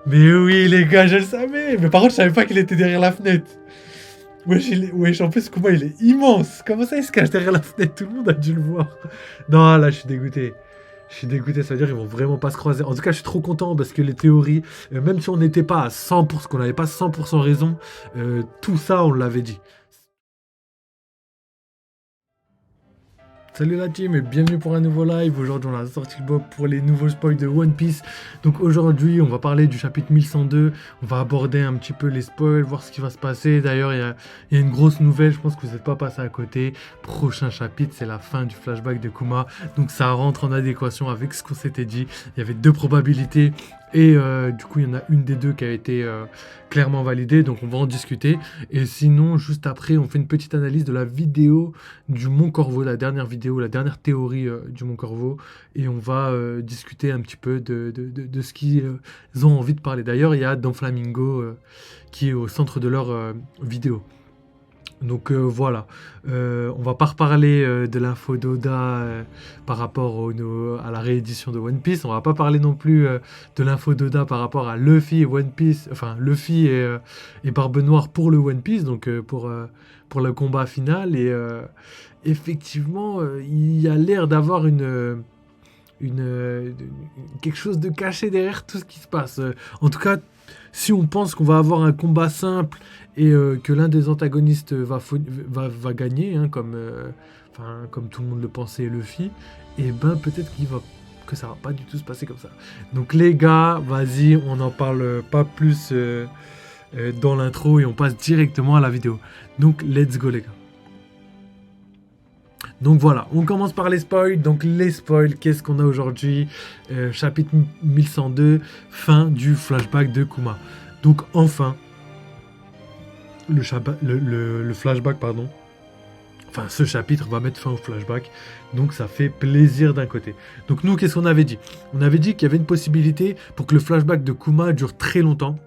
Mais oui, les gars, je le savais. Mais par contre, je savais pas qu'il était derrière la fenêtre. Wesh, en plus, Kuma, il est immense. Comment ça, il se cache derrière la fenêtre? Tout le monde a dû le voir. Non, là, je suis dégoûté. Je suis dégoûté, ça veut dire qu'ils vont vraiment pas se croiser. En tout cas, je suis trop content parce que les théories, même si on n'était pas à 100%, qu'on n'avait pas 100% raison, tout ça, on l'avait dit. Salut la team et bienvenue pour un nouveau live. Aujourd'hui on a sorti le bob pour les nouveaux spoils de One Piece. Donc aujourd'hui on va parler du chapitre 1102. On va aborder un petit peu les spoils, voir ce qui va se passer. D'ailleurs il y a une grosse nouvelle, je pense que vous n'êtes pas passé à côté. Prochain chapitre c'est la fin du flashback de Kuma. Donc ça rentre en adéquation avec ce qu'on s'était dit. Il y avait deux probabilités. Et du coup, il y en a une des deux qui a été clairement validée, donc on va en discuter. Et sinon, juste après, on fait une petite analyse de la vidéo du Mont Corvo, la dernière vidéo, la dernière théorie du Mont Corvo. Et on va discuter un petit peu de ce qu'ils ont envie de parler. D'ailleurs, il y a Don Flamingo qui est au centre de leur vidéo. Donc voilà, on va pas reparler de l'info d'Oda par rapport à la réédition de One Piece. On va pas parler non plus de l'info d'Oda par rapport à Luffy et One Piece, enfin Luffy et Barbe Noire pour le One Piece, donc pour le combat final. Et effectivement, il y a l'air d'avoir une- quelque chose de caché derrière tout ce qui se passe. En tout cas, si on pense qu'on va avoir un combat simple et que l'un des antagonistes va gagner, hein, comme tout le monde le pensait, Luffy, et ben peut-être que ça va pas du tout se passer comme ça. Donc les gars, vas-y, on n'en parle pas plus dans l'intro et on passe directement à la vidéo. Donc let's go les gars. Donc voilà, on commence par les spoils. Donc les spoils, qu'est-ce qu'on a aujourd'hui? Chapitre 1102, fin du flashback de Kuma. Donc enfin, le flashback, pardon. Enfin, ce chapitre va mettre fin au flashback. Donc ça fait plaisir d'un côté. Donc nous, qu'est-ce qu'on avait dit? On avait dit qu'il y avait une possibilité pour que le flashback de Kuma dure très longtemps.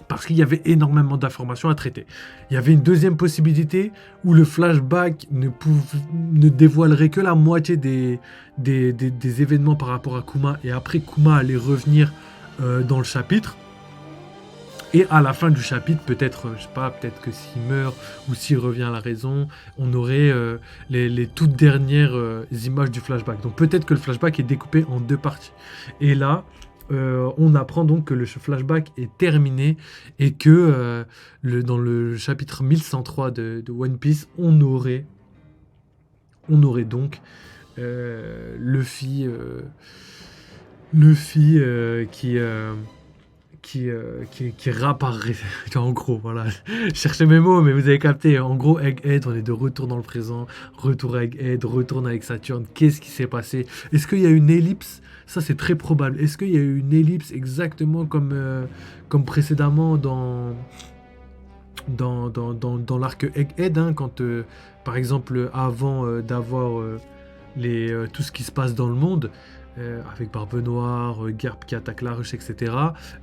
Parce qu'il y avait énormément d'informations à traiter. Il y avait une deuxième possibilité où le flashback ne dévoilerait que la moitié des événements par rapport à Kuma, et après Kuma allait revenir dans le chapitre. Et à la fin du chapitre, peut-être, je sais pas, peut-être que s'il meurt ou s'il revient à la raison, on aurait les toutes dernières images du flashback. Donc peut-être que le flashback est découpé en deux parties. Et là, on apprend donc que le flashback est terminé et que dans le chapitre 1103 de One Piece, on aurait donc Luffy, qui réapparaît. En gros, voilà. Je cherchais mes mots, mais vous avez capté. En gros, Egghead, on est de retour dans le présent. Retour à Egghead, retourne avec Saturne. Qu'est-ce qui s'est passé? Est-ce qu'il y a une ellipse? Ça, c'est très probable. Est-ce qu'il y a eu une ellipse exactement comme précédemment dans l'arc Egghead, hein, quand, par exemple, avant d'avoir tout ce qui se passe dans le monde, avec Barbe Noire, Garp qui attaque la ruche, etc.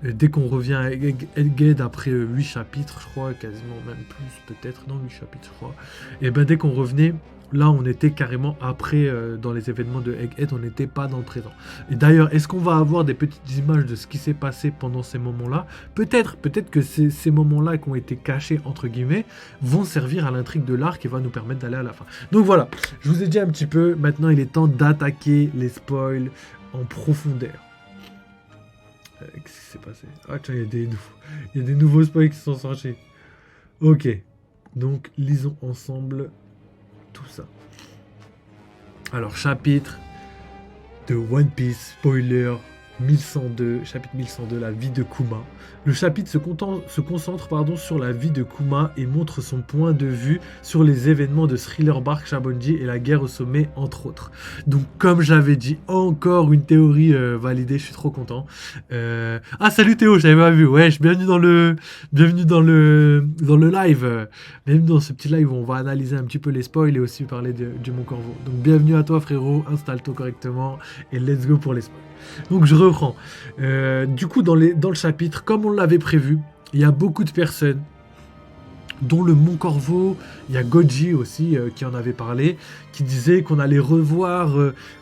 Dès qu'on revient à Egghead après 8 chapitres, je crois, quasiment même plus, peut-être, non, 8 chapitres, je crois, et ben dès qu'on revenait, là on était carrément après, dans les événements de Egghead, on n'était pas dans le présent. Et d'ailleurs, est-ce qu'on va avoir des petites images de ce qui s'est passé pendant ces moments-là? Peut-être que ces moments-là qui ont été cachés, entre guillemets, vont servir à l'intrigue de l'arc et va nous permettre d'aller à la fin. Donc voilà, je vous ai dit un petit peu, maintenant il est temps d'attaquer les spoils en profondeur. Qu'est-ce qui s'est passé? Ah tiens, il y a des nouveaux spoils qui sont sortis. Ok, donc lisons ensemble tout ça. Alors, chapitre de One Piece, spoiler 1102, chapitre 1102, la vie de Kuma. Le chapitre se concentre sur la vie de Kuma et montre son point de vue sur les événements de Thriller Bark, Shabonji et la guerre au sommet, entre autres. Donc, comme j'avais dit, encore une théorie validée, je suis trop content. Ah, salut Théo, j'avais pas vu. Ouais, bienvenue dans le live. Bienvenue dans ce petit live où on va analyser un petit peu les spoils et aussi parler du Mont Corvo. Donc, bienvenue à toi, frérot. Installe-toi correctement et let's go pour les spoils. Donc je reprends. Du coup, dans le chapitre, comme on l'avait prévu, il y a beaucoup de personnes dont le Mont Corvo. Il y a Goji aussi qui en avait parlé, qui disait qu'on allait revoir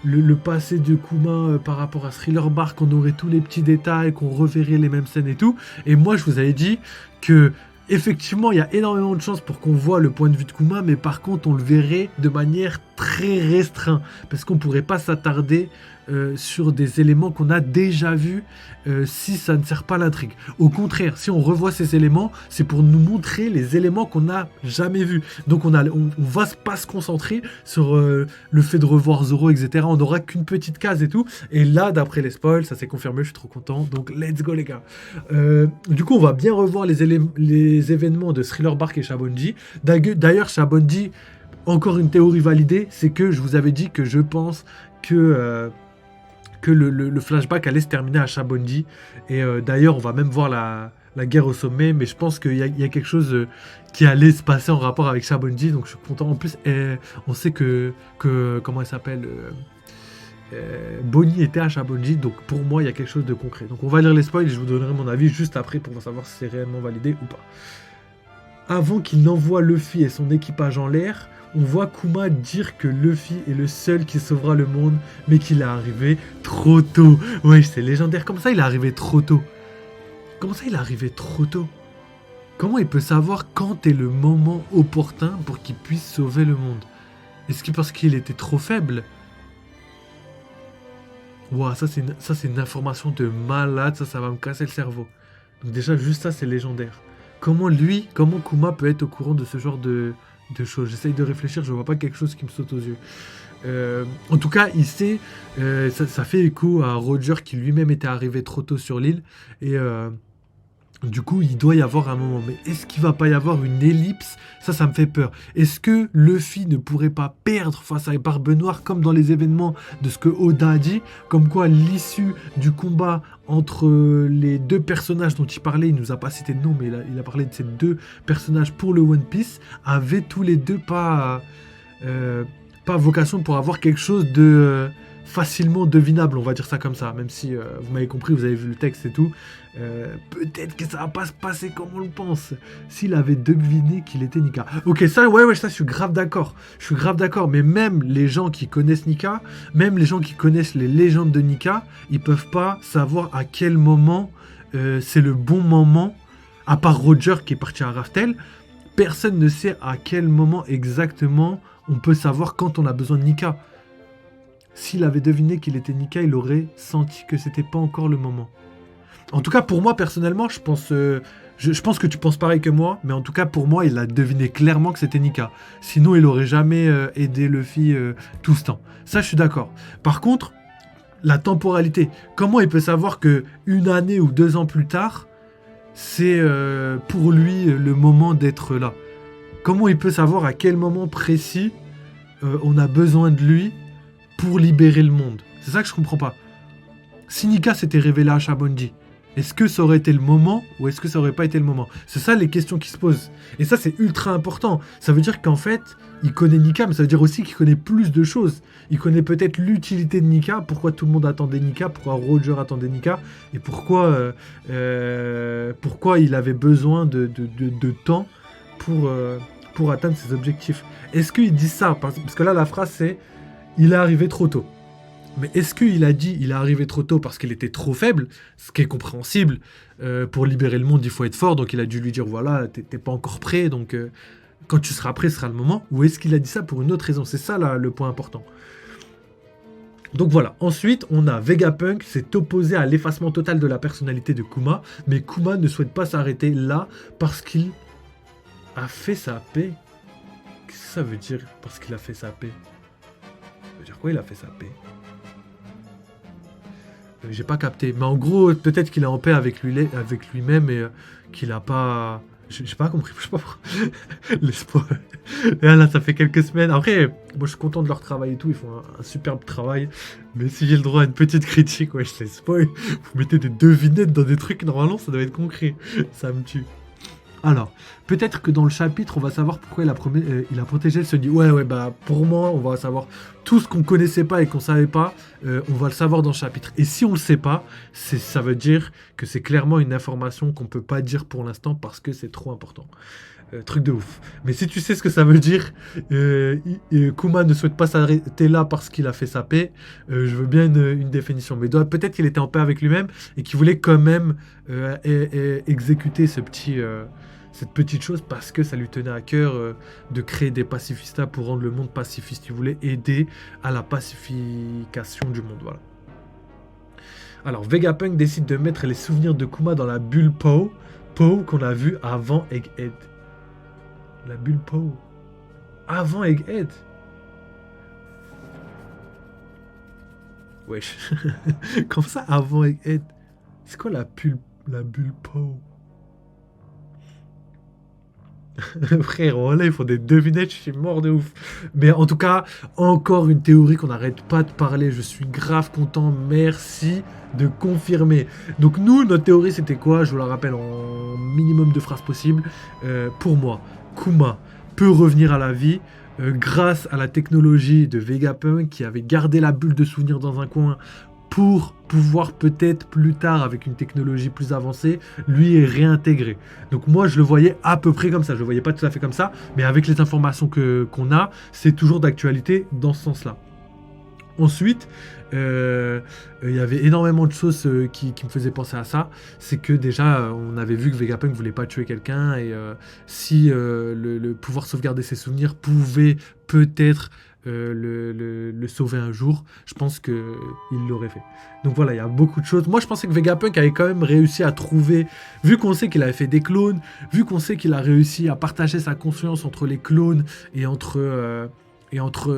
le passé de Kuma par rapport à Thriller Bark, qu'on aurait tous les petits détails, qu'on reverrait les mêmes scènes et tout. Et moi, je vous avais dit que effectivement, il y a énormément de chances pour qu'on voit le point de vue de Kuma, mais par contre, on le verrait de manière très restreinte, parce qu'on pourrait pas s'attarder sur des éléments qu'on a déjà vus si ça ne sert pas l'intrigue. Au contraire, si on revoit ces éléments, c'est pour nous montrer les éléments qu'on n'a jamais vus. Donc on va pas se concentrer sur le fait de revoir Zoro, etc. On n'aura qu'une petite case et tout. Et là, d'après les spoils, ça s'est confirmé, je suis trop content. Donc let's go les gars. Du coup, on va bien revoir les événements de Thriller Bark et Shabonji. D'ailleurs, Shabonji, encore une théorie validée, c'est que je vous avais dit que je pense que le flashback allait se terminer à Shabonji. Et d'ailleurs, on va même voir la guerre au sommet, mais je pense qu'il y a quelque chose qui allait se passer en rapport avec Shabonji, donc je suis content. En plus, on sait que comment elle s'appelle Bonnie était à Shabonji, donc pour moi, il y a quelque chose de concret. Donc on va lire les spoils et je vous donnerai mon avis juste après pour savoir si c'est réellement validé ou pas. Avant qu'il n'envoie Luffy et son équipage en l'air, on voit Kuma dire que Luffy est le seul qui sauvera le monde, mais qu'il est arrivé trop tôt. Ouais, c'est légendaire. Comment ça, il est arrivé trop tôt? Comment ça, il est arrivé trop tôt? Comment il peut savoir quand est le moment opportun pour qu'il puisse sauver le monde? Est-ce que parce qu'il était trop faible? Ouah, ça c'est une information de malade, ça va me casser le cerveau. Donc déjà, juste ça, c'est légendaire. Comment Kuma peut être au courant de ce genre de choses? J'essaye de réfléchir, je vois pas quelque chose qui me saute aux yeux. En tout cas, il sait, ça fait écho à Roger qui lui-même était arrivé trop tôt sur l'île. Et du coup, il doit y avoir un moment. Mais est-ce qu'il va pas y avoir une ellipse? Ça me fait peur. Est-ce que Luffy ne pourrait pas perdre face à Barbe Noire comme dans les événements de ce que Oda a dit? Comme quoi, l'issue du combat entre les deux personnages dont il parlait, il nous a pas cité de nom, mais il a parlé de ces deux personnages pour le One Piece, avaient tous les deux pas vocation pour avoir quelque chose de facilement devinable, on va dire ça comme ça, même si vous m'avez compris, vous avez vu le texte et tout. Peut-être que ça va pas se passer comme on le pense. S'il avait deviné qu'il était Nika. Ok, ça, ouais, ça, je suis grave d'accord. Mais même les gens qui connaissent Nika, même les gens qui connaissent les légendes de Nika, ils peuvent pas savoir à quel moment c'est le bon moment. À part Roger qui est parti à Raftel, personne ne sait à quel moment exactement on peut savoir quand on a besoin de Nika. S'il avait deviné qu'il était Nika, il aurait senti que c'était pas encore le moment. En tout cas, pour moi, personnellement, je pense que tu penses pareil que moi, mais en tout cas, pour moi, il a deviné clairement que c'était Nika. Sinon, il aurait jamais aidé Luffy tout ce temps. Ça, je suis d'accord. Par contre, la temporalité. Comment il peut savoir que 1 année ou 2 ans plus tard, c'est pour lui le moment d'être là? Comment il peut savoir à quel moment précis on a besoin de lui pour libérer le monde? C'est ça que je comprends pas. Si Nika s'était révélé à Shabonji, est-ce que ça aurait été le moment ou est-ce que ça aurait pas été le moment? C'est ça les questions qui se posent. Et ça, c'est ultra important. Ça veut dire qu'en fait, il connaît Nika, mais ça veut dire aussi qu'il connaît plus de choses. Il connaît peut-être l'utilité de Nika, pourquoi tout le monde attendait Nika, pourquoi Roger attendait Nika, et pourquoi il avait besoin de temps pour atteindre ses objectifs. Est-ce qu'il dit ça? Parce que là, la phrase, c'est « il est arrivé trop tôt ». Mais est-ce qu'il a dit il est arrivé trop tôt parce qu'il était trop faible, ce qui est compréhensible, pour libérer le monde il faut être fort, donc il a dû lui dire voilà t'es pas encore prêt, donc quand tu seras prêt ce sera le moment, ou est-ce qu'il a dit ça pour une autre raison? C'est ça là, le point important. Donc voilà, ensuite on a Vegapunk s'est opposé à l'effacement total de la personnalité de Kuma, mais Kuma ne souhaite pas s'arrêter là parce qu'il a fait sa paix. Qu'est-ce que ça veut dire parce qu'il a fait sa paix? Ça veut dire quoi il a fait sa paix? J'ai pas capté. Mais en gros, peut-être qu'il est en paix avec lui-même et qu'il a pas... J'ai pas compris. Je sais pas pourquoi. L'espoir. Et là, ça fait quelques semaines. Après, moi, je suis content de leur travail et tout. Ils font un superbe travail. Mais si j'ai le droit à une petite critique, ouais, je les spoil. Vous mettez des devinettes dans des trucs, normalement, ça doit être concret. Ça me tue. Alors, peut-être que dans le chapitre, on va savoir pourquoi il a protégé le Sunny. Ouais, bah pour moi, on va savoir tout ce qu'on connaissait pas et qu'on savait pas, on va le savoir dans le chapitre. Et si on le sait pas, ça veut dire que c'est clairement une information qu'on peut pas dire pour l'instant parce que c'est trop important. Truc de ouf. Mais si tu sais ce que ça veut dire, Kuma ne souhaite pas s'arrêter là parce qu'il a fait sa paix, je veux bien une définition. Mais peut-être qu'il était en paix avec lui-même et qu'il voulait quand même exécuter cette petite chose parce que ça lui tenait à cœur de créer des pacifistas pour rendre le monde pacifiste. Il voulait aider à la pacification du monde. Voilà. Alors, Vegapunk décide de mettre les souvenirs de Kuma dans la bulle Poe qu'on a vu avant Egghead. La bulle Poe. Avant Egghead. Wesh. Comme ça, avant Egghead. C'est quoi la bulle Poe? Frère, voilà, ils font des devinettes, je suis mort de ouf. Mais en tout cas, encore une théorie qu'on n'arrête pas de parler. Je suis grave content, merci de confirmer. Donc nous, notre théorie, c'était quoi? Je vous la rappelle en minimum de phrases possibles. Pour moi, Kuma peut revenir à la vie grâce à la technologie de Vegapunk qui avait gardé la bulle de souvenir dans un coin pour pouvoir peut-être plus tard, avec une technologie plus avancée, lui réintégrer. Donc moi, je le voyais à peu près comme ça. Je le voyais pas tout à fait comme ça, mais avec les informations qu'on a, c'est toujours d'actualité dans ce sens-là. Ensuite, il y avait énormément de choses qui me faisaient penser à ça. C'est que déjà, on avait vu que Vegapunk voulait pas tuer quelqu'un et si le pouvoir sauvegarder ses souvenirs pouvait peut-être le sauver un jour, je pense qu'il l'aurait fait. Donc voilà, il y a beaucoup de choses. Moi, je pensais que Vegapunk avait quand même réussi à trouver, vu qu'on sait qu'il avait fait des clones, vu qu'on sait qu'il a réussi à partager sa conscience entre les clones et entre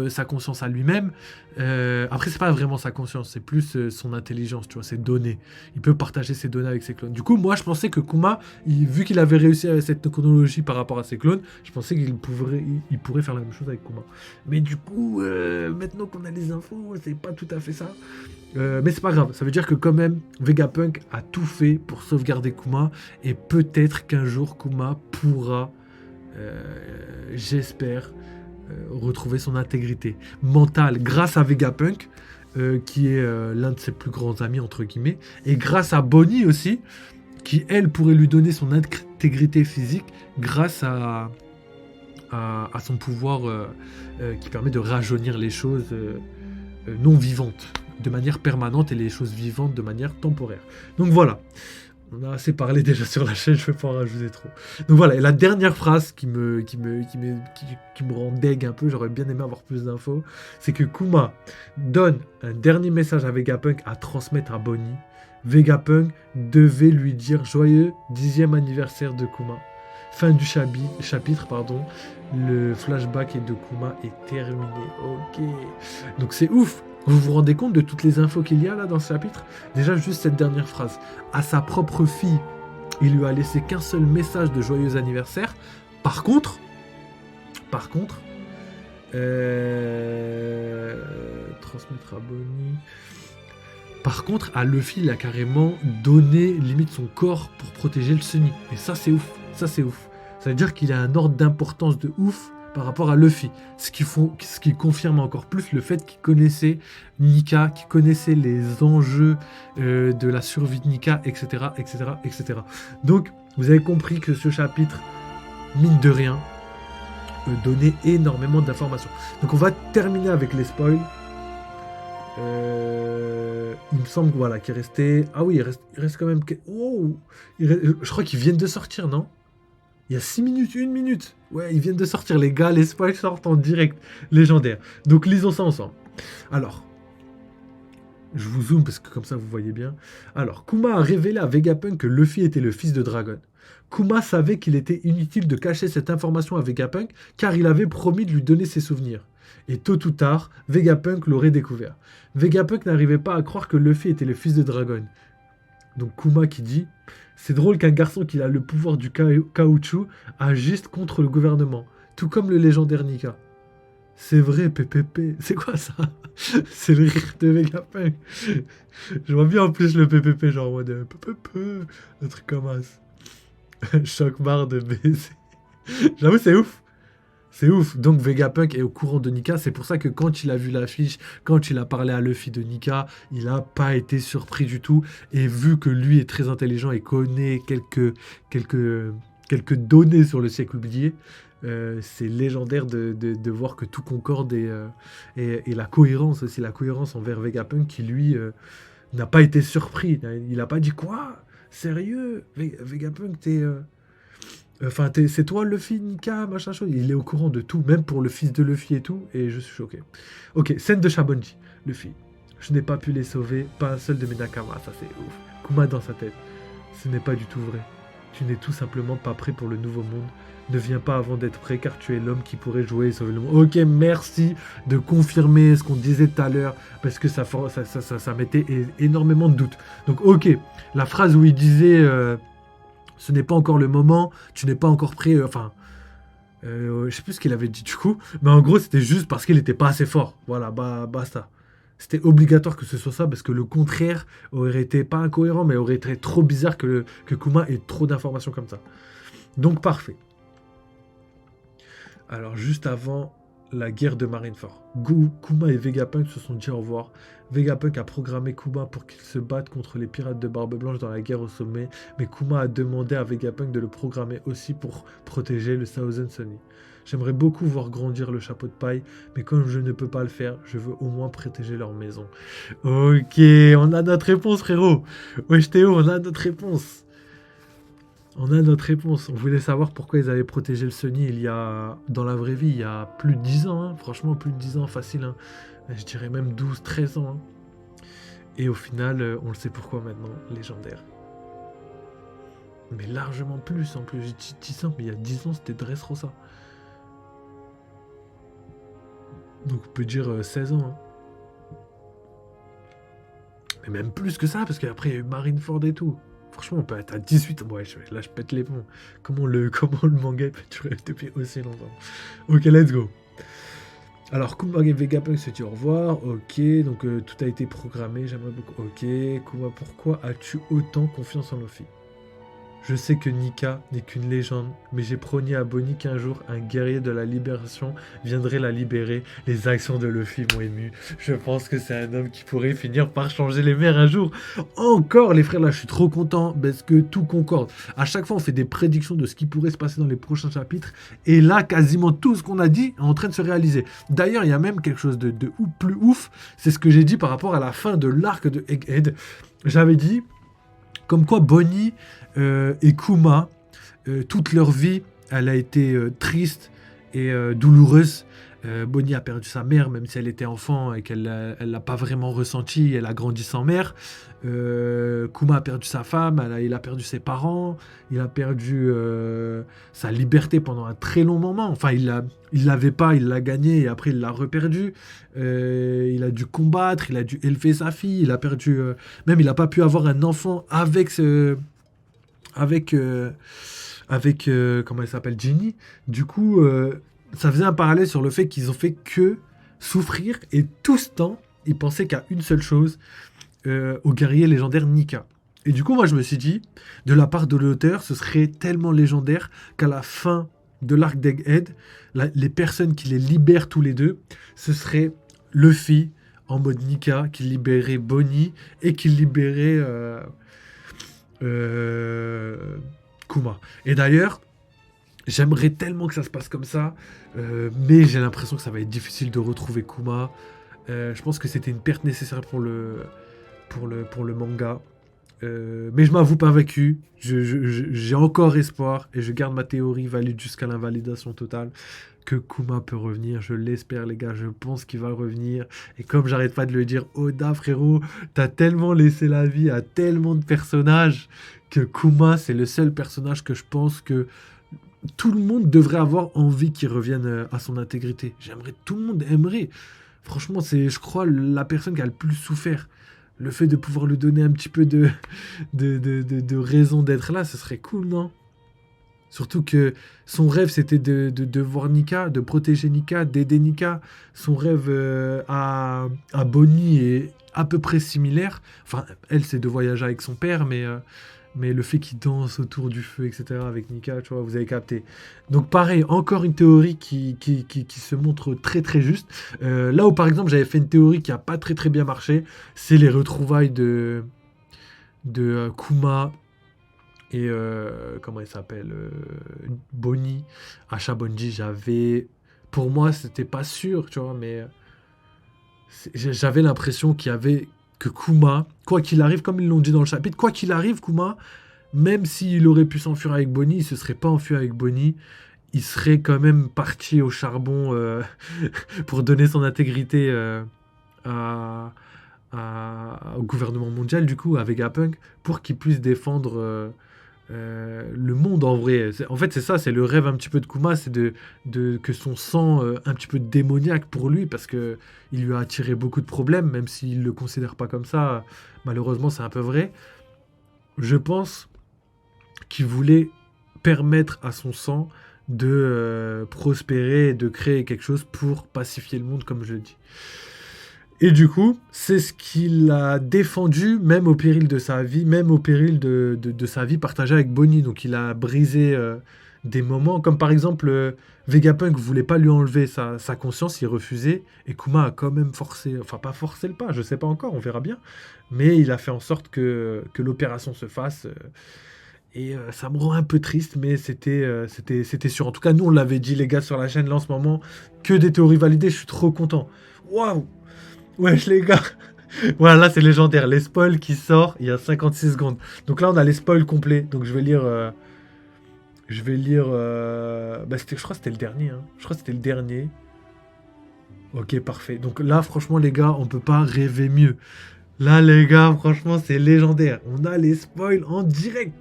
sa conscience à lui-même. Après, c'est pas vraiment sa conscience, c'est plus son intelligence, tu vois, ses données. Il peut partager ses données avec ses clones. Du coup, moi, je pensais que Kuma, vu qu'il avait réussi à cette technologie par rapport à ses clones, je pensais qu'il pourrait faire la même chose avec Kuma. Mais du coup, maintenant qu'on a les infos, c'est pas tout à fait ça. Mais c'est pas grave, ça veut dire que quand même, Vegapunk a tout fait pour sauvegarder Kuma, et peut-être qu'un jour, Kuma pourra, j'espère, retrouver son intégrité mentale grâce à Vegapunk, qui est l'un de ses plus grands amis, entre guillemets, et grâce à Bonnie aussi, qui, elle, pourrait lui donner son intégrité physique grâce à son pouvoir qui permet de rajeunir les choses non vivantes de manière permanente et les choses vivantes de manière temporaire. Donc voilà. On a assez parlé déjà sur la chaîne, je ne vais pas en rajouter trop. Donc voilà, et la dernière phrase qui me rend deg un peu, j'aurais bien aimé avoir plus d'infos, c'est que Kuma donne un dernier message à Vegapunk à transmettre à Bonnie. Vegapunk devait lui dire joyeux 10e anniversaire de Kuma. Fin du chapitre, pardon. Le flashback de Kuma est terminé. Ok. Donc c'est ouf. Vous vous rendez compte de toutes les infos qu'il y a là dans ce chapitre? Déjà, juste cette dernière phrase. À sa propre fille, il lui a laissé qu'un seul message de joyeux anniversaire. Par contre, transmettre à Bonnie. Par contre, à Luffy, il a carrément donné limite son corps pour protéger le Sunny. Et ça, c'est ouf. Ça veut dire qu'il a un ordre d'importance de ouf par rapport à Luffy. Ce qui confirme encore plus le fait qu'il connaissait Nika, qu'il connaissait les enjeux de la survie de Nika, etc., etc., etc. Donc, vous avez compris que ce chapitre, mine de rien, donnait énormément d'informations. Donc, on va terminer avec les spoils. Il me semble voilà, qu'il restait... Ah oui, il reste quand même... Oh, je crois qu'ils viennent de sortir, non? Il y a 6 minutes, 1 minute. Ouais, ils viennent de sortir, les gars. Les spoils sortent en direct. Légendaire. Donc, lisons ça ensemble. Alors, je vous zoome parce que comme ça, vous voyez bien. Alors, Kuma a révélé à Vegapunk que Luffy était le fils de Dragon. Kuma savait qu'il était inutile de cacher cette information à Vegapunk car il avait promis de lui donner ses souvenirs. Et tôt ou tard, Vegapunk l'aurait découvert. Vegapunk n'arrivait pas à croire que Luffy était le fils de Dragon. Donc Kuma qui dit... C'est drôle qu'un garçon qui a le pouvoir du caoutchouc agisse contre le gouvernement, tout comme le légendaire Nika. C'est vrai, PPP. C'est quoi ça? C'est le rire de Vegapunk. Je vois bien en plus le PPP, genre en mode PPP, un truc comme ça. Choc-barre de baiser. J'avoue, c'est ouf. C'est ouf. Donc Vegapunk est au courant de Nika. C'est pour ça que quand il a vu l'affiche, quand il a parlé à Luffy de Nika, il n'a pas été surpris du tout. Et vu que lui est très intelligent et connaît quelques quelques données sur le siècle oublié. C'est légendaire de voir que tout concorde et la cohérence aussi, la cohérence envers Vegapunk qui lui n'a pas été surpris. Il n'a pas dit quoi? Sérieux? Vegapunk, c'est toi Luffy, Nika, machin chose. Il est au courant de tout, même pour le fils de Luffy et tout, et je suis choqué. Ok, scène de Shabonji. Luffy. Je n'ai pas pu les sauver, pas un seul de mes Nakama, ça c'est ouf. Kuma dans sa tête. Ce n'est pas du tout vrai. Tu n'es tout simplement pas prêt pour le nouveau monde. Ne viens pas avant d'être prêt car tu es l'homme qui pourrait jouer et sauver le monde. Ok, merci de confirmer ce qu'on disait tout à l'heure parce que ça mettait énormément de doutes. Donc ok, la phrase où il disait ce n'est pas encore le moment, tu n'es pas encore prêt, je sais plus ce qu'il avait dit du coup, mais en gros c'était juste parce qu'il n'était pas assez fort. Voilà, basta. C'était obligatoire que ce soit ça parce que le contraire aurait été pas incohérent mais aurait été trop bizarre que Kuma ait trop d'informations comme ça. Donc parfait. Alors juste avant la guerre de Marineford, Kuma et Vegapunk se sont dit au revoir. Vegapunk a programmé Kuma pour qu'il se batte contre les pirates de Barbe Blanche dans la guerre au sommet, mais Kuma a demandé à Vegapunk de le programmer aussi pour protéger le Thousand Sunny. J'aimerais beaucoup voir grandir le chapeau de paille, mais comme je ne peux pas le faire, je veux au moins protéger leur maison. Ok, on a notre réponse frérot. Wesh Théo, on a notre réponse. On a notre réponse. On voulait savoir pourquoi ils avaient protégé le Sunny dans la vraie vie, il y a plus de 10 ans. Hein. Franchement, plus de 10 ans, facile. Hein. Je dirais même 12, 13 ans. Hein. Et au final, on le sait pourquoi maintenant, légendaire. Mais largement plus, en plus. J'ai dit 10 ans, mais il y a 10 ans, c'était Dressrosa. Donc on peut dire 16 ans. Hein. Mais même plus que ça, parce qu'après, il y a eu Marineford et tout. Franchement, on peut être à 18 ans. Ouais, là, je pète les plombs. Comment le manga peut durer depuis aussi longtemps. Ok, let's go. Alors, Kuma et Vegapunk se dit au revoir. Ok, donc tout a été programmé. J'aimerais beaucoup. Ok, Kuma, pourquoi as-tu autant confiance en Luffy? Je sais que Nika n'est qu'une légende, mais j'ai promis à Bonnie qu'un jour, un guerrier de la libération viendrait la libérer. Les actions de Luffy m'ont ému. Je pense que c'est un homme qui pourrait finir par changer les mers un jour. Encore, les frères, là, je suis trop content parce que tout concorde. À chaque fois, on fait des prédictions de ce qui pourrait se passer dans les prochains chapitres. Et là, quasiment tout ce qu'on a dit est en train de se réaliser. D'ailleurs, il y a même quelque chose de plus ouf. C'est ce que j'ai dit par rapport à la fin de l'arc de Egghead. J'avais dit... Comme quoi Bonnie et Kuma, toute leur vie, elle a été triste et douloureuse. Bonnie a perdu sa mère, même si elle était enfant et qu'elle l'a pas vraiment ressenti. Elle a grandi sans mère. Kuma a perdu sa femme, il a perdu ses parents. Il a perdu sa liberté pendant un très long moment. Enfin, il l'avait pas, il l'a gagné et après il l'a reperdu. Il a dû combattre, il a dû élever sa fille. Il a perdu, même il a pas pu avoir un enfant avec comment elle s'appelle, Ginny. Du coup, ça faisait un parallèle sur le fait qu'ils ont fait que souffrir et tout ce temps, ils pensaient qu'à une seule chose, au guerrier légendaire Nika. Et du coup, moi, je me suis dit, de la part de l'auteur, ce serait tellement légendaire qu'à la fin de l'arc d'Egghead, les personnes qui les libèrent tous les deux, ce serait Luffy en mode Nika qui libérait Bonnie et qui libérait Kuma. Et d'ailleurs, j'aimerais tellement que ça se passe comme ça, mais j'ai l'impression que ça va être difficile de retrouver Kuma. Je pense que c'était une perte nécessaire pour le manga. Mais je m'avoue pas vaincu. J'ai encore espoir et je garde ma théorie valide jusqu'à l'invalidation totale que Kuma peut revenir. Je l'espère, les gars. Je pense qu'il va revenir. Et comme j'arrête pas de le dire, Oda, frérot, t'as tellement laissé la vie à tellement de personnages que Kuma, c'est le seul personnage que je pense que tout le monde devrait avoir envie qu'il revienne à son intégrité. Tout le monde aimerait. Franchement, c'est, je crois, la personne qui a le plus souffert. Le fait de pouvoir lui donner un petit peu de raison d'être là, ce serait cool, non? Surtout que son rêve, c'était de voir Nika, de protéger Nika, d'aider Nika. Son rêve à Bonnie est à peu près similaire. Enfin, elle, c'est de voyager avec son père, mais le fait qu'il danse autour du feu, etc., avec Nika, tu vois, vous avez capté. Donc pareil, encore une théorie qui se montre très très juste. Là où par exemple j'avais fait une théorie qui n'a pas très très bien marché, c'est les retrouvailles de Kuma et comment il s'appelle Bonnie, Asha Bonji, pour moi, c'était pas sûr, tu vois, mais j'avais l'impression qu'il y avait que Kuma, quoi qu'il arrive, comme ils l'ont dit dans le chapitre, quoi qu'il arrive, Kuma, même s'il aurait pu s'enfuir avec Bonnie, il se serait pas enfui avec Bonnie. Il serait quand même parti au charbon pour donner son intégrité à, au gouvernement mondial, du coup, à Vegapunk, pour qu'il puisse défendre le monde en vrai. En fait, c'est ça, c'est le rêve un petit peu de Kuma, c'est que son sang un petit peu démoniaque pour lui, parce que il lui a attiré beaucoup de problèmes, même s'il ne le considère pas comme ça. Malheureusement, c'est un peu vrai. Je pense qu'il voulait permettre à son sang de prospérer et de créer quelque chose pour pacifier le monde, comme je le dis. Et du coup, c'est ce qu'il a défendu, même au péril de sa vie, même au péril de sa vie partagée avec Bonnie. Donc il a brisé des moments, comme par exemple, Vegapunk voulait pas lui enlever sa conscience, il refusait, et Kuma a quand même forcé, enfin pas forcé le pas, je sais pas encore, on verra bien, mais il a fait en sorte que l'opération se fasse. Et ça me rend un peu triste, mais c'était sûr. En tout cas, nous, on l'avait dit, les gars, sur la chaîne, là, en ce moment, que des théories validées, je suis trop content. Waouh! Wesh, les gars! Voilà, là, c'est légendaire. Les spoils qui sortent, il y a 56 secondes. Donc là, on a les spoils complets. Donc je vais lire... bah, je crois que c'était le dernier. Hein. Je crois que c'était le dernier. Ok, parfait. Donc là, franchement, les gars, on peut pas rêver mieux. Là, les gars, franchement, c'est légendaire. On a les spoils en direct.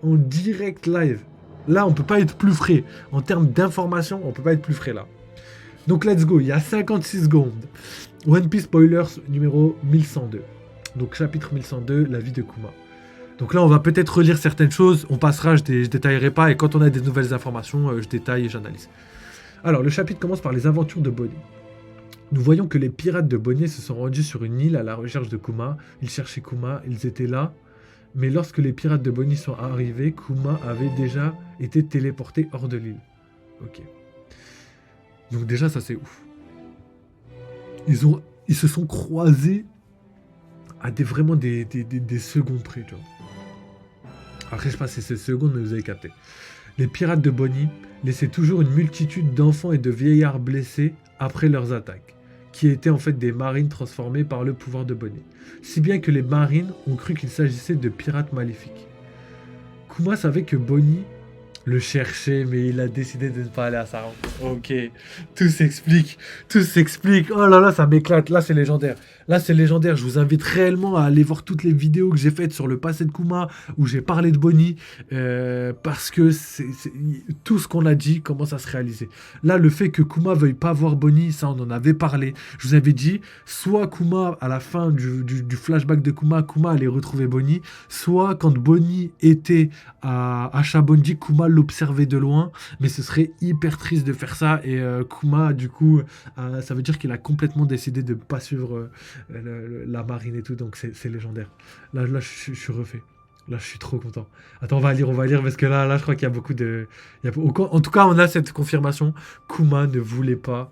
En direct live. Là, on peut pas être plus frais. En termes d'information, on peut pas être plus frais là. Donc, let's go. Il y a 56 secondes. One Piece Spoilers numéro 1102. Donc, chapitre 1102, la vie de Kuma. Donc là, on va peut-être relire certaines choses. On passera, je détaillerai pas. Et quand on a des nouvelles informations, je détaille et j'analyse. Alors, le chapitre commence par les aventures de Bonnie. Nous voyons que les pirates de Bonnie se sont rendus sur une île à la recherche de Kuma. Ils cherchaient Kuma, ils étaient là. Mais lorsque les pirates de Bonnie sont arrivés, Kuma avait déjà été téléporté hors de l'île. Ok. Donc déjà, ça c'est ouf. Ils se sont croisés à vraiment des secondes près, tu vois. Après, je sais pas si c'est secondes, mais vous avez capté. Les pirates de Bonnie laissaient toujours une multitude d'enfants et de vieillards blessés après leurs attaques, qui étaient en fait des marines transformées par le pouvoir de Bonnie. Si bien que les marines ont cru qu'il s'agissait de pirates maléfiques. Kuma savait que Bonnie le cherchait, mais il a décidé de ne pas aller à sa rencontre. Ok, tout s'explique, tout s'explique. Oh là là, ça m'éclate. Là, c'est légendaire. Là, c'est légendaire. Je vous invite réellement à aller voir toutes les vidéos que j'ai faites sur le passé de Kuma, où j'ai parlé de Bonnie, parce que tout ce qu'on a dit commence à se réaliser. Là, le fait que Kuma veuille pas voir Bonnie, ça, on en avait parlé. Je vous avais dit, soit Kuma, à la fin du flashback de Kuma, Kuma allait retrouver Bonnie, soit quand Bonnie était à Shabonji, Kuma l'observait de loin, mais ce serait hyper triste de faire ça, et Kuma, du coup, ça veut dire qu'il a complètement décidé de ne pas suivre la marine et tout, donc c'est légendaire. Là je suis refait. Là, je suis trop content. Attends, on va lire, parce que là je crois qu'il y a beaucoup de... En tout cas, on a cette confirmation. Kuma ne voulait pas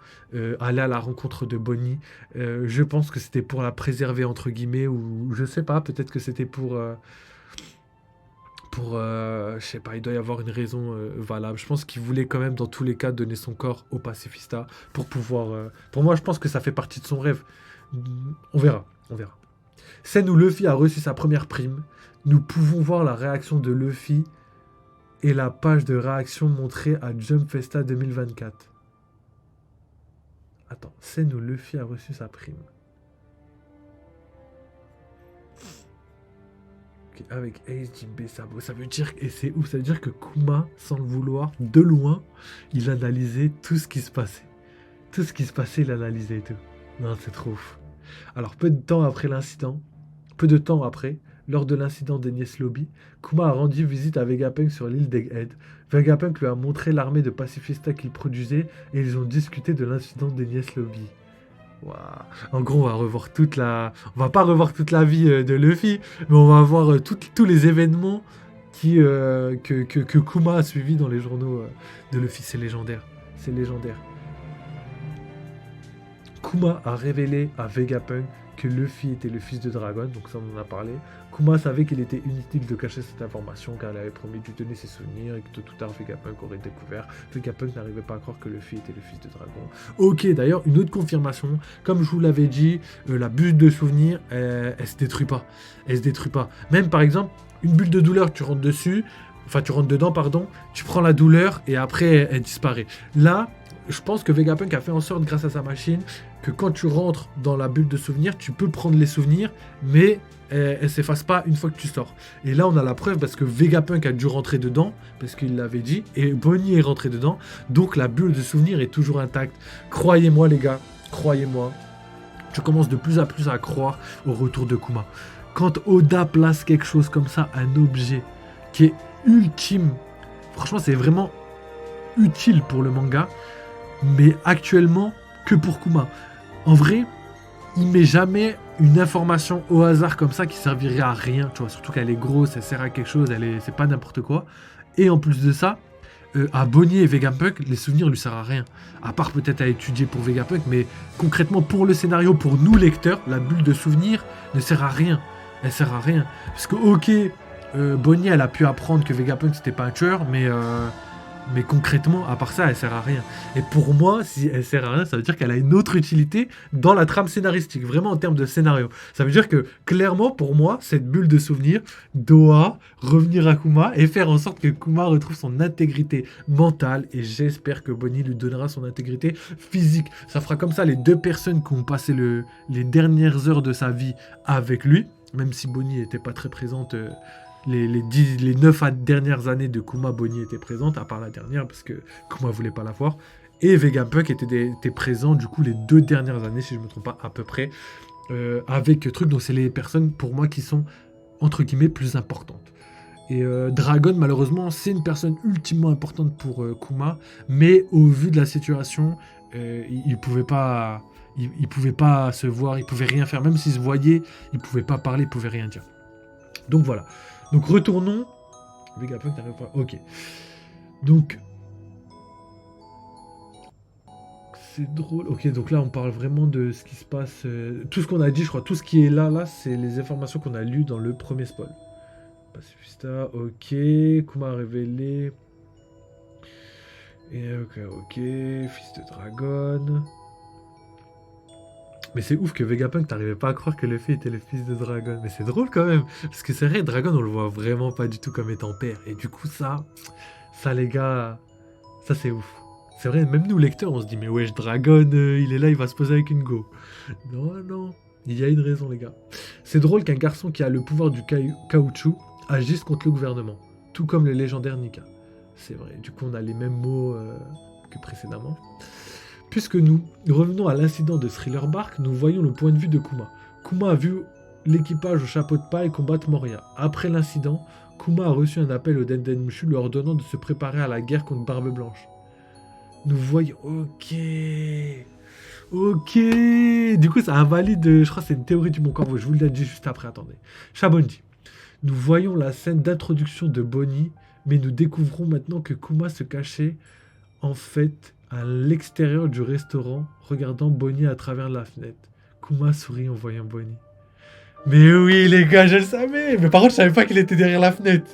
aller à la rencontre de Bonnie. Je pense que c'était pour la préserver, entre guillemets, ou je sais pas, peut-être que c'était pour je sais pas, il doit y avoir une raison valable. Je pense qu'il voulait quand même, dans tous les cas, donner son corps au pacifista pour pouvoir... Pour moi, je pense que ça fait partie de son rêve. On verra. Scène où Luffy a reçu sa première prime. Nous pouvons voir la réaction de Luffy et la page de réaction montrée à Jump Festa 2024. Attends, scène où Luffy a reçu sa prime. Okay, avec Ace, Jinbe, Sabo. Ça veut dire, et c'est ouf, ça veut dire que Kuma, sans le vouloir, de loin, il analysait tout ce qui se passait. Tout ce qui se passait, il analysait et tout. Non, c'est trop ouf. Alors, peu de temps après, lors de l'incident d'Enies Lobby, Kuma a rendu visite à Vegapunk sur l'île d'Egghead. Vegapunk lui a montré l'armée de pacifistas qu'il produisait et ils ont discuté de l'incident d'Enies Lobby. Wow. En gros, on va pas revoir toute la vie de Luffy, mais on va voir tous les événements que Kuma a suivis dans les journaux de Luffy. C'est légendaire. Kuma a révélé à Vegapunk que Luffy était le fils de Dragon, donc ça on en a parlé. Kuma savait qu'il était inutile de cacher cette information car elle avait promis de lui donner ses souvenirs et que tôt ou tard Vegapunk aurait découvert. Vegapunk n'arrivait pas à croire que Luffy était le fils de Dragon. Ok, d'ailleurs, une autre confirmation, comme je vous l'avais dit, la bulle de souvenirs, elle se détruit pas. Elle se détruit pas. Même par exemple, une bulle de douleur, tu rentres dessus, enfin tu rentres dedans, pardon, tu prends la douleur et après elle disparaît. Là, je pense que Vegapunk a fait en sorte, grâce à sa machine, que quand tu rentres dans la bulle de souvenirs, tu peux prendre les souvenirs, mais elle s'efface pas une fois que tu sors. Et là, on a la preuve parce que Vegapunk a dû rentrer dedans, parce qu'il l'avait dit, et Bonnie est rentré dedans, donc la bulle de souvenirs est toujours intacte. Croyez-moi, les gars, croyez-moi, je commence de plus en plus à croire au retour de Kuma. Quand Oda place quelque chose comme ça, un objet qui est ultime, franchement, c'est vraiment utile pour le manga, mais actuellement que pour Kuma. En vrai, il met jamais une information au hasard comme ça qui servirait à rien, tu vois, surtout qu'elle est grosse, elle sert à quelque chose, c'est pas n'importe quoi. Et en plus de ça, à Bonnie et Vegapunk, les souvenirs lui servent à rien. À part peut-être à étudier pour Vegapunk, mais concrètement pour le scénario, pour nous lecteurs, la bulle de souvenirs ne sert à rien. Elle sert à rien. Parce que ok, Bonnie elle a pu apprendre que Vegapunk c'était pas un tueur, mais concrètement, à part ça, elle sert à rien. Et pour moi, si elle sert à rien, ça veut dire qu'elle a une autre utilité dans la trame scénaristique, vraiment en termes de scénario. Ça veut dire que, clairement, pour moi, cette bulle de souvenir doit revenir à Kuma et faire en sorte que Kuma retrouve son intégrité mentale. Et j'espère que Bonnie lui donnera son intégrité physique. Ça fera comme ça les deux personnes qui ont passé les dernières heures de sa vie avec lui, même si Bonnie n'était pas très présente. Les 9 dernières années de Kuma, Bonnie était présente, à part la dernière, parce que Kuma voulait pas la voir. Et Vegapunk était présent, du coup, les 2 dernières années, si je me trompe pas, à peu près, avec truc. Donc, c'est les personnes, pour moi, qui sont, entre guillemets, plus importantes. Et Dragon, malheureusement, c'est une personne ultimement importante pour Kuma, mais au vu de la situation, il pouvait pas... Il pouvait pas se voir, il pouvait rien faire. Même s'il se voyait, il pouvait pas parler, il pouvait rien dire. Donc, voilà. Donc retournons. Vegapunk n'arrive pas. Ok. Donc. C'est drôle. Ok, donc là on parle vraiment de ce qui se passe. Tout ce qu'on a dit, je crois, tout ce qui est là, c'est les informations qu'on a lues dans le premier spoil. Pacifista, ok. Kuma a révélé. Et ok. Fils de Dragon. Mais c'est ouf que Vegapunk t'arrivais pas à croire que Luffy était le fils de Dragon. Mais c'est drôle quand même. Parce que c'est vrai, Dragon on le voit vraiment pas du tout comme étant père. Et du coup ça les gars, ça c'est ouf. C'est vrai, même nous lecteurs on se dit mais wesh Dragon, il est là, il va se poser avec une go. Non, il y a une raison les gars. C'est drôle qu'un garçon qui a le pouvoir du caoutchouc agisse contre le gouvernement. Tout comme le légendaire Nika. C'est vrai, du coup on a les mêmes mots que précédemment. Puisque nous revenons à l'incident de Thriller Bark, nous voyons le point de vue de Kuma. Kuma a vu l'équipage au chapeau de paille combattre Moria. Après l'incident, Kuma a reçu un appel au Denden Mushu lui ordonnant de se préparer à la guerre contre Barbe Blanche. Nous voyons... Ok. Du coup, ça invalide... Je crois que c'est une théorie du bon corps. Je vous le dis juste après, attendez. Shabondi. Nous voyons la scène d'introduction de Bonnie, mais nous découvrons maintenant que Kuma se cachait en fait à l'extérieur du restaurant, regardant Bonnie à travers la fenêtre. Kuma sourit en voyant Bonnie. Mais oui, les gars, je le savais. Mais par contre, je savais pas qu'il était derrière la fenêtre.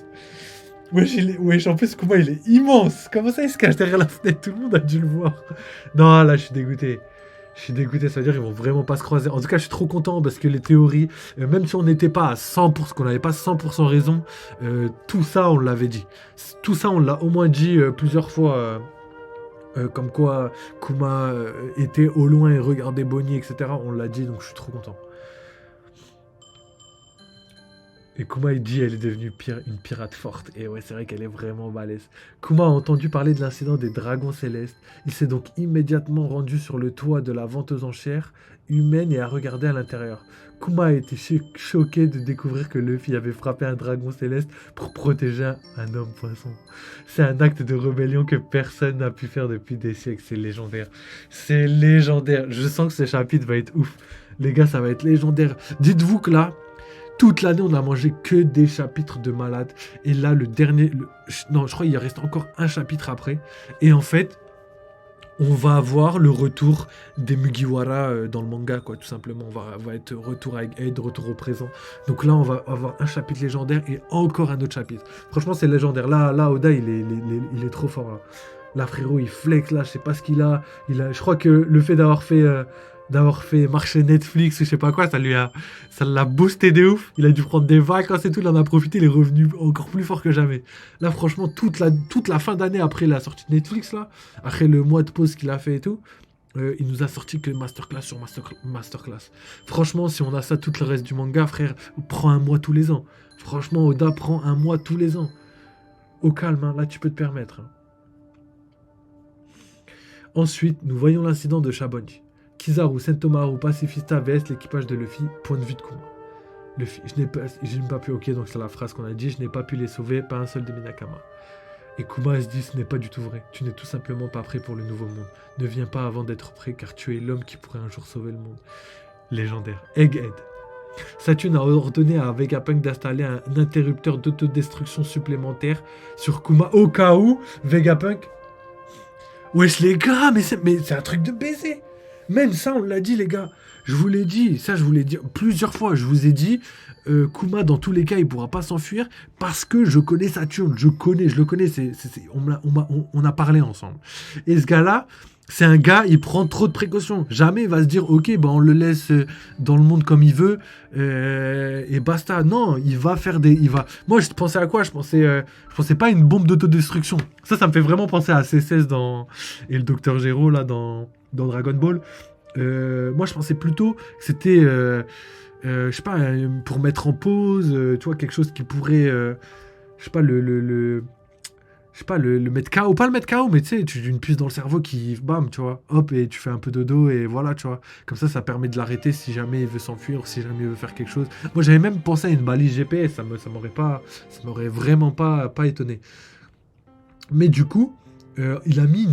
Wesh, en plus, Kuma, il est immense. Comment ça, il se cache derrière la fenêtre? Tout le monde a dû le voir. Non, là, je suis dégoûté. Ça veut dire qu'ils vont vraiment pas se croiser. En tout cas, je suis trop content parce que les théories, même si on n'était pas à 100%, qu'on n'avait pas 100% raison, tout ça, on l'avait dit. Tout ça, on l'a au moins dit plusieurs fois. Comme quoi Kuma était au loin et regardait Bonnie, etc. On l'a dit, donc je suis trop content. Et Kuma, il dit elle est devenue une pirate forte. Et ouais, c'est vrai qu'elle est vraiment balèze. Kuma a entendu parler de l'incident des dragons célestes. Il s'est donc immédiatement rendu sur le toit de la vente aux enchères humaine et a regardé à l'intérieur. Kuma a été choqué de découvrir que Luffy avait frappé un dragon céleste pour protéger un homme poisson. C'est un acte de rébellion que personne n'a pu faire depuis des siècles. C'est légendaire. C'est légendaire. Je sens que ce chapitre va être ouf. Les gars, ça va être légendaire. Dites-vous que là, toute l'année, on a mangé que des chapitres de malades. Et là, le dernier... Non, je crois qu'il reste encore un chapitre après. Et en fait, on va avoir le retour des Mugiwara dans le manga, quoi, tout simplement. On va être retour avec Aide, retour au présent. Donc là, on va avoir un chapitre légendaire et encore un autre chapitre. Franchement, c'est légendaire. Là, Oda, il est trop fort. Là, frérot, il flex, là, je sais pas ce qu'il a. Je crois que le fait d'avoir fait marcher Netflix ou je sais pas quoi, ça l'a boosté de ouf. Il a dû prendre des vacances et tout, il en a profité, il est revenu encore plus fort que jamais. Là, franchement, toute la fin d'année après la sortie de Netflix, là, après le mois de pause qu'il a fait et tout, il nous a sorti que masterclass sur masterclass. Franchement, si on a ça tout le reste du manga, frère, prends un mois tous les ans. Franchement, Oda prend un mois tous les ans. Au calme, hein, là, tu peux te permettre. Hein. Ensuite, nous voyons l'incident de Shabonji. Kizaru, Sentomaru, Pacifista vs l'équipage de Luffy, point de vue de Kuma. Luffy, je n'ai pas pu, ok, donc c'est la phrase qu'on a dit, je n'ai pas pu les sauver, pas un seul de mes Nakama. Et Kuma se dit, ce n'est pas du tout vrai, tu n'es tout simplement pas prêt pour le nouveau monde. Ne viens pas avant d'être prêt, car tu es l'homme qui pourrait un jour sauver le monde. Légendaire. Egghead. Saturne a ordonné à Vegapunk d'installer un interrupteur d'autodestruction supplémentaire sur Kuma au cas où Vegapunk... Wesh les gars, mais c'est un truc de baiser. Même ça, on l'a dit les gars. Je vous l'ai dit, ça je vous l'ai dit plusieurs fois. Je vous ai dit, Kuma dans tous les cas, il pourra pas s'enfuir parce que je connais Saturne. Je le connais. On a parlé ensemble. Et ce gars-là, c'est un gars, il prend trop de précautions. Jamais il va se dire, ok, on le laisse dans le monde comme il veut et basta. Non, il va faire des... Moi, je pensais à quoi? Je pensais pas à une bombe d'autodestruction. Ça me fait vraiment penser à C16 et le Docteur Gero, là, dans Dragon Ball. Moi, je pensais plutôt que c'était, je sais pas, pour mettre en pause, tu vois, quelque chose qui pourrait, je sais pas, je sais pas, le mettre KO, pas le mettre KO, mais tu sais, une puce dans le cerveau qui, bam, tu vois, hop, et tu fais un peu de dodo, et voilà, tu vois. Comme ça permet de l'arrêter si jamais il veut s'enfuir, ou si jamais il veut faire quelque chose. Moi, j'avais même pensé à une balise GPS, ça m'aurait vraiment pas étonné. Mais du coup, il a mis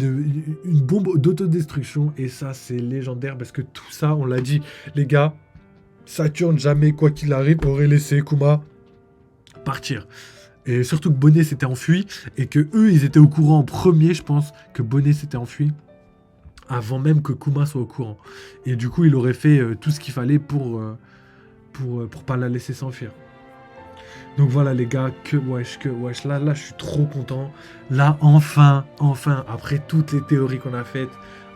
une bombe d'autodestruction, et ça, c'est légendaire, parce que tout ça, on l'a dit, les gars, Saturne, jamais, quoi qu'il arrive, aurait laissé Kuma partir. Et surtout que Bonnet s'était enfui, et que eux, ils étaient au courant en premier, je pense, que Bonnet s'était enfui, avant même que Kuma soit au courant. Et du coup, il aurait fait tout ce qu'il fallait pour pas la laisser s'enfuir. Donc voilà les gars, que wesh, là je suis trop content. Là enfin, après toutes les théories qu'on a faites,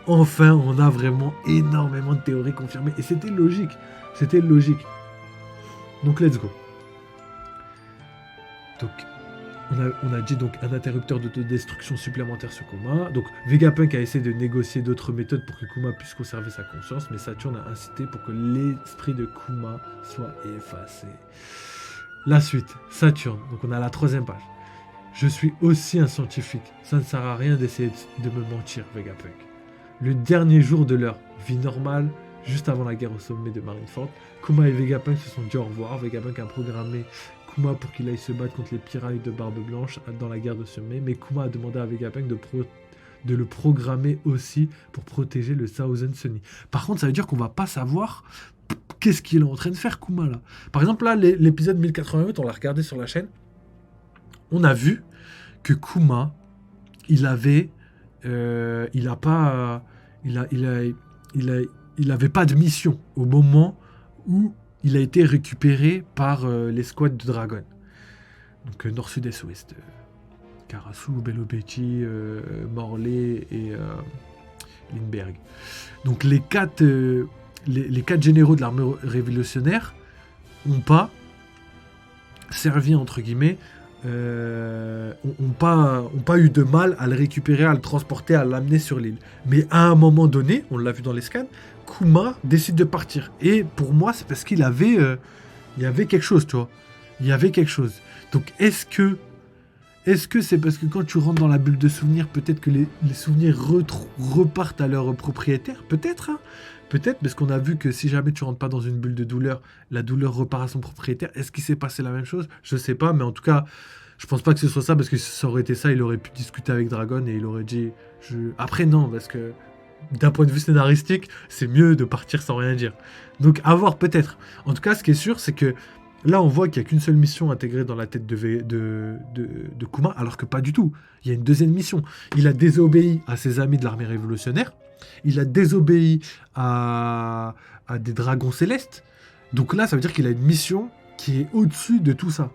enfin on a vraiment énormément de théories confirmées. Et c'était logique. Donc let's go. Donc on a dit donc un interrupteur d'autodestruction supplémentaire sur Kuma. Donc Vegapunk a essayé de négocier d'autres méthodes pour que Kuma puisse conserver sa conscience, mais Saturne a incité pour que l'esprit de Kuma soit effacé. La suite, Saturne, donc on a la 3e page. Je suis aussi un scientifique, ça ne sert à rien d'essayer de me mentir, Vegapunk. Le dernier jour de leur vie normale, juste avant la guerre au sommet de Marineford, Kuma et Vegapunk se sont dit au revoir. Vegapunk a programmé Kuma pour qu'il aille se battre contre les pirates de Barbe Blanche dans la guerre de sommet, mais Kuma a demandé à Vegapunk de le programmer aussi pour protéger le Thousand Sunny. Par contre, ça veut dire qu'on va pas savoir qu'est-ce qu'il est en train de faire, Kuma, là. Par exemple, là, l'épisode 1088, on l'a regardé sur la chaîne. On a vu que Kuma, il avait... il avait pas de mission au moment où il a été récupéré par les squads de Dragon. Donc, Nord, Sud, Est, Ouest. Karasu, Bello Betty, Morley et Lindbergh. Donc, les 4 généraux de l'armée révolutionnaire n'ont pas servi, entre guillemets, ont pas eu de mal à le récupérer, à le transporter, à l'amener sur l'île. Mais à un moment donné, on l'a vu dans les scans, Kuma décide de partir. Et pour moi, c'est parce qu'il avait, il y avait quelque chose, tu vois. Il y avait quelque chose. Donc, est-ce que c'est parce que quand tu rentres dans la bulle de souvenirs, peut-être que les souvenirs repartent à leur propriétaire? Peut-être, hein. Peut-être, parce qu'on a vu que si jamais tu rentres pas dans une bulle de douleur, la douleur repart à son propriétaire. Est-ce qu'il s'est passé la même chose? Je sais pas, mais en tout cas, je pense pas que ce soit ça, parce que si ça aurait été ça, il aurait pu discuter avec Dragon et il aurait dit... Après, non, parce que d'un point de vue scénaristique, c'est mieux de partir sans rien dire. Donc, à voir peut-être. En tout cas, ce qui est sûr, c'est que Là, on voit qu'il n'y a qu'une seule mission intégrée dans la tête de Kuma, alors que pas du tout. Il y a une deuxième mission. Il a désobéi à ses amis de l'armée révolutionnaire. Il a désobéi à des dragons célestes. Donc là, ça veut dire qu'il a une mission qui est au-dessus de tout ça.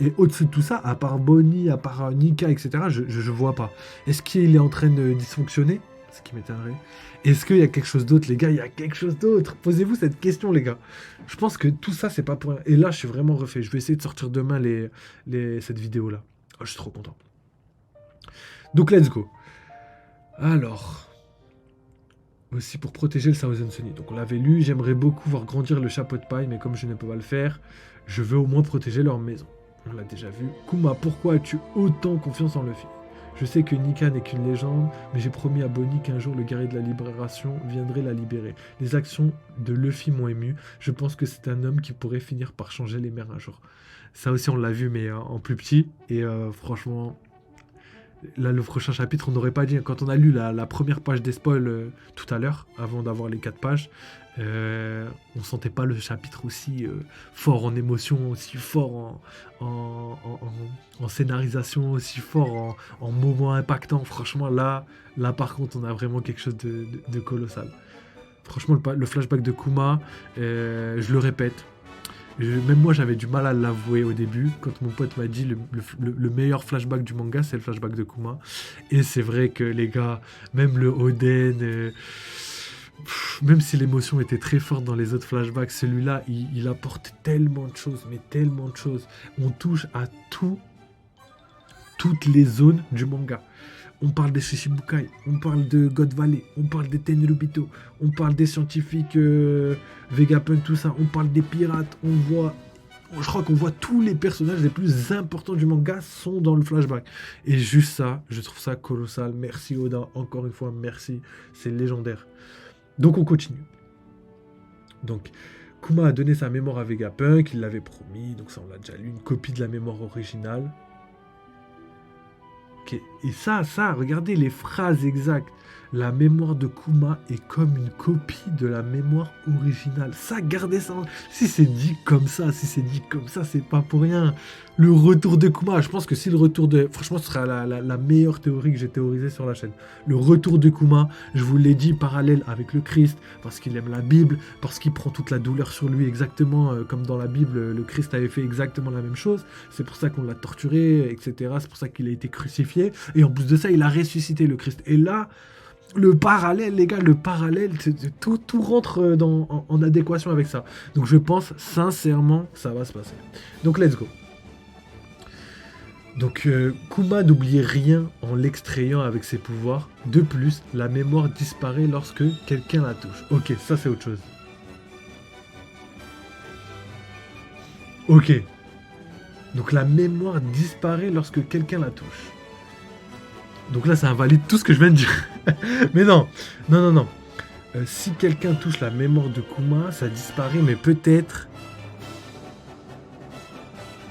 Et au-dessus de tout ça, à part Bonnie, à part Nika, etc., je vois pas. Est-ce qu'il est en train de dysfonctionner? Ce qui m'étonnerait. Est-ce qu'il y a quelque chose d'autre, les gars? Il y a quelque chose d'autre. Posez-vous cette question, les gars. Je pense que tout ça, c'est pas pour rien. Et là, je suis vraiment refait. Je vais essayer de sortir demain cette vidéo-là. Oh, je suis trop content. Donc, let's go. Alors... Aussi pour protéger le Thousand Sunny. Donc on l'avait lu, j'aimerais beaucoup voir grandir le chapeau de paille, mais comme je ne peux pas le faire, je veux au moins protéger leur maison. On l'a déjà vu. Kuma, pourquoi as-tu autant confiance en Luffy? Je sais que Nika n'est qu'une légende, mais j'ai promis à Bonnie qu'un jour le guerrier de la libération viendrait la libérer. Les actions de Luffy m'ont ému. Je pense que c'est un homme qui pourrait finir par changer les mers un jour. Ça aussi on l'a vu, mais en plus petit. Et franchement... Là, le prochain chapitre, on n'aurait pas dit. Quand on a lu la première page des spoils tout à l'heure, avant d'avoir les 4 pages, on sentait pas le chapitre aussi fort en émotion, aussi fort en scénarisation, aussi fort en moments impactants. Franchement, là, par contre, on a vraiment quelque chose de colossal. Franchement, le flashback de Kuma, je le répète, même moi, j'avais du mal à l'avouer au début, quand mon pote m'a dit le meilleur flashback du manga, c'est le flashback de Kuma. Et c'est vrai que les gars, même le Oden, même si l'émotion était très forte dans les autres flashbacks, celui-là, il apporte tellement de choses, mais tellement de choses. On touche à toutes les zones du manga. On parle des Shishibukai, on parle de God Valley, on parle des Tenryubito, on parle des scientifiques Vegapunk, tout ça, on parle des pirates, je crois qu'on voit tous les personnages les plus importants du manga sont dans le flashback. Et juste ça, je trouve ça colossal. Merci Oda, encore une fois, merci, c'est légendaire. Donc on continue. Donc Kuma a donné sa mémoire à Vegapunk, il l'avait promis, donc ça on l'a déjà lu, une copie de la mémoire originale. Okay. Et ça, regardez les phrases exactes. La mémoire de Kuma est comme une copie de la mémoire originale. Ça, gardez ça. Si c'est dit comme ça, c'est pas pour rien. Le retour de Kuma, je pense que si le retour de... Franchement, ce sera la meilleure théorie que j'ai théorisée sur la chaîne. Le retour de Kuma, je vous l'ai dit, parallèle avec le Christ, parce qu'il aime la Bible, parce qu'il prend toute la douleur sur lui exactement comme dans la Bible, le Christ avait fait exactement la même chose. C'est pour ça qu'on l'a torturé, etc. C'est pour ça qu'il a été crucifié. Et en plus de ça, il a ressuscité le Christ. Et là... Le parallèle, les gars, tout rentre en adéquation avec ça. Donc je pense sincèrement que ça va se passer. Donc let's go. Donc Kuma n'oublie rien en l'extrayant avec ses pouvoirs. De plus, la mémoire disparaît lorsque quelqu'un la touche. Ok, ça c'est autre chose. Ok. Donc la mémoire disparaît lorsque quelqu'un la touche. Donc là, ça invalide tout ce que je viens de dire. Mais non. Si quelqu'un touche la mémoire de Kuma, ça disparaît, mais peut-être...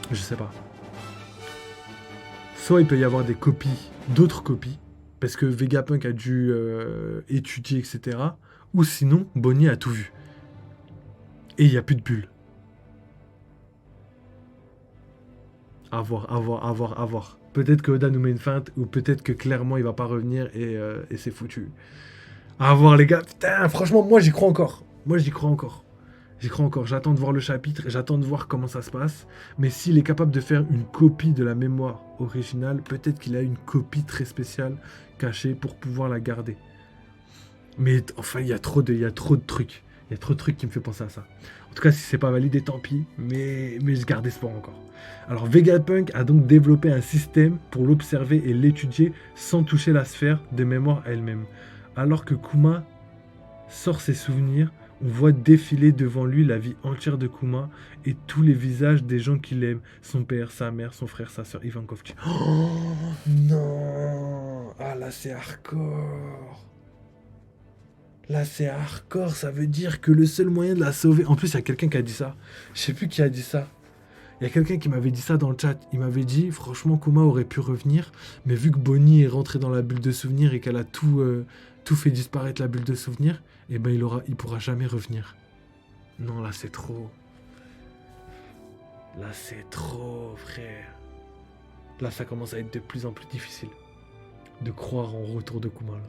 Je sais pas. Soit il peut y avoir des copies, d'autres copies, parce que Vegapunk a dû étudier, etc. Ou sinon, Bonnie a tout vu. Et il n'y a plus de bulles. À voir. Peut-être que Oda nous met une feinte, ou peut-être que clairement il va pas revenir et c'est foutu. À voir les gars, putain, franchement, moi j'y crois encore. J'attends de voir le chapitre, j'attends de voir comment ça se passe. Mais s'il est capable de faire une copie de la mémoire originale, peut-être qu'il a une copie très spéciale cachée pour pouvoir la garder. Mais enfin, il y a trop de trucs. Il y a trop de trucs qui me fait penser à ça. En tout cas, si c'est pas validé, tant pis. Mais je garde espoir encore. Alors, Vegapunk a donc développé un système pour l'observer et l'étudier sans toucher la sphère de mémoire elle-même. Alors que Kuma sort ses souvenirs, on voit défiler devant lui la vie entière de Kuma et tous les visages des gens qu'il aime. Son père, sa mère, son frère, sa soeur, Ivankov. Oh non! Ah là, c'est hardcore! Là, c'est hardcore, ça veut dire que le seul moyen de la sauver... En plus, il y a quelqu'un qui a dit ça. Je sais plus qui a dit ça. Il y a quelqu'un qui m'avait dit ça dans le chat. Il m'avait dit, franchement, Kuma aurait pu revenir, mais vu que Bonnie est rentrée dans la bulle de souvenir et qu'elle a tout fait disparaître la bulle de souvenir, eh ben il pourra jamais revenir. Non, là, c'est trop. Là, c'est trop, frère. Là, ça commence à être de plus en plus difficile de croire en retour de Kuma, là.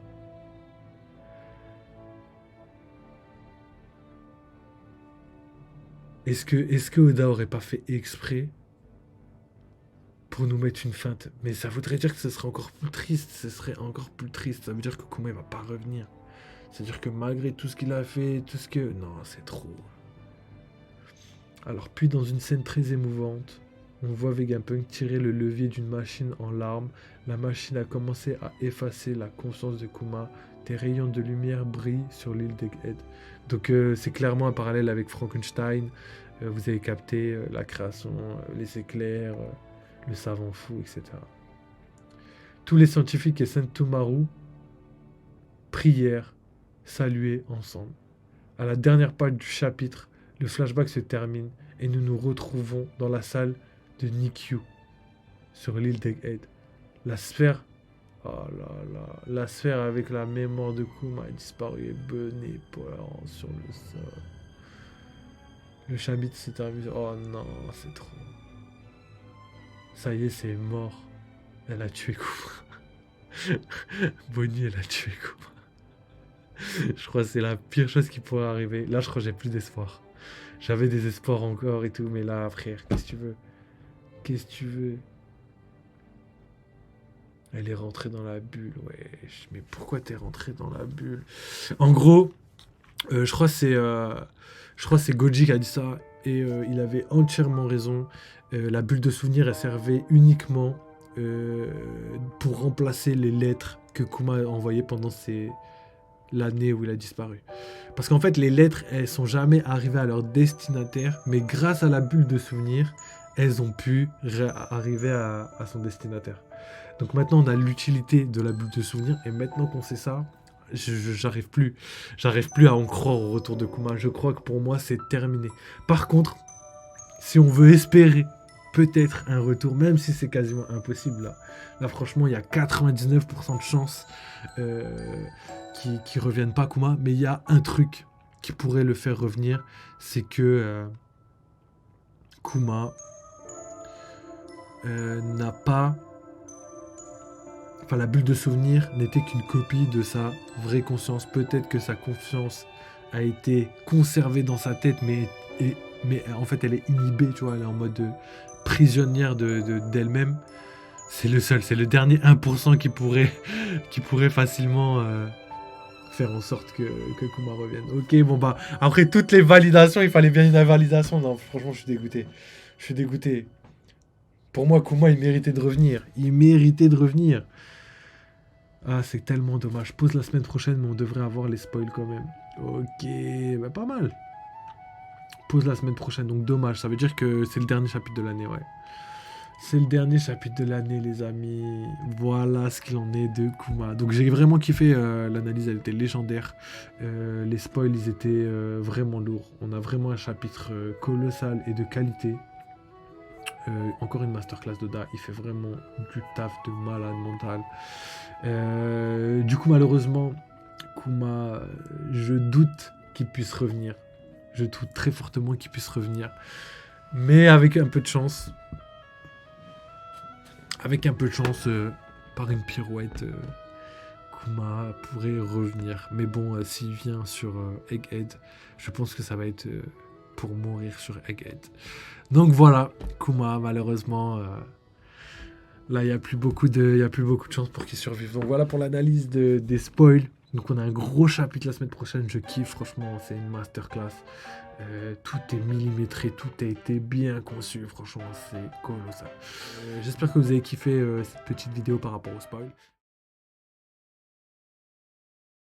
Est-ce que Oda aurait pas fait exprès pour nous mettre une feinte? Mais ça voudrait dire que ce serait encore plus triste. Ce serait encore plus triste. Ça veut dire que Kuma il va pas revenir. C'est-à-dire que malgré tout ce qu'il a fait, tout ce que... Non, c'est trop. Alors, puis dans une scène très émouvante, on voit Vegapunk tirer le levier d'une machine en larmes. La machine a commencé à effacer la conscience de Kuma. Des rayons de lumière brillent sur l'île d'Egghead. Donc c'est clairement un parallèle avec Frankenstein. Vous avez capté la création, les éclairs, le savant fou, etc. Tous les scientifiques et Sentomaru prièrent, saluaient ensemble. À la dernière page du chapitre, le flashback se termine et nous nous retrouvons dans la salle de Nikyu, sur l'île d'Egghead. La sphère, oh là là, la sphère avec la mémoire de Kuma a disparu et benée pleurant sur le sol. Le chapitre s'est terminé. Oh non, c'est trop. Ça y est, c'est mort. Elle a tué Kuma. Bonnie, elle a tué Kuma. Je crois que c'est la pire chose qui pourrait arriver. Là, je crois que j'ai plus d'espoir. J'avais des espoirs encore et tout, mais là, frère, qu'est-ce que tu veux? Qu'est-ce que tu veux? Elle est rentrée dans la bulle, wesh. Mais pourquoi t'es rentrée dans la bulle? En gros, je crois que c'est Goji qui a dit ça. Et il avait entièrement raison. La bulle de souvenir, elle servait uniquement pour remplacer les lettres que Kuma a envoyées pendant l'année où il a disparu. Parce qu'en fait, les lettres, elles sont jamais arrivées à leur destinataire, mais grâce à la bulle de souvenir, elles ont pu arriver à son destinataire. Donc maintenant, on a l'utilité de la bulle de souvenir, et maintenant qu'on sait ça, j'arrive plus à en croire au retour de Kuma. Je crois que pour moi, c'est terminé. Par contre, si on veut espérer peut-être un retour, même si c'est quasiment impossible, là franchement, il y a 99% de chances qui reviennent pas Kuma, mais il y a un truc qui pourrait le faire revenir, c'est que Kuma n'a pas... Enfin, la bulle de souvenir n'était qu'une copie de sa vraie conscience. Peut-être que sa conscience a été conservée dans sa tête, mais en fait, elle est inhibée, tu vois, elle est en mode prisonnière d'elle-même. C'est le dernier 1% qui pourrait facilement faire en sorte que Kuma revienne. Ok, bon bah, après toutes les validations, il fallait bien une invalidation. Non, franchement, je suis dégoûté. Pour moi, Kuma, il méritait de revenir. Ah, c'est tellement dommage. Pause la semaine prochaine, mais on devrait avoir les spoils quand même. Ok, bah pas mal. Pause la semaine prochaine, donc dommage. Ça veut dire que c'est le dernier chapitre de l'année, ouais. C'est le dernier chapitre de l'année, les amis. Voilà ce qu'il en est de Kuma. Donc j'ai vraiment kiffé, l'analyse, elle était légendaire. Les spoils, ils étaient vraiment lourds. On a vraiment un chapitre colossal et de qualité. Encore une masterclass d'Oda, il fait vraiment du taf de malade mental. Du coup, malheureusement, Kuma, je doute qu'il puisse revenir. Je doute très fortement qu'il puisse revenir. Mais avec un peu de chance, par une pirouette, Kuma pourrait revenir. Mais bon, s'il vient sur Egghead, je pense que ça va être pour mourir sur Egghead. Donc voilà, Kuma, malheureusement, là, il n'y a plus beaucoup de chance pour qu'il survive. Donc voilà pour l'analyse des spoils. Donc on a un gros chapitre la semaine prochaine, je kiffe, franchement, c'est une masterclass. Tout est millimétré, tout a été bien conçu, franchement, c'est colossal. J'espère que vous avez kiffé cette petite vidéo par rapport au spoil.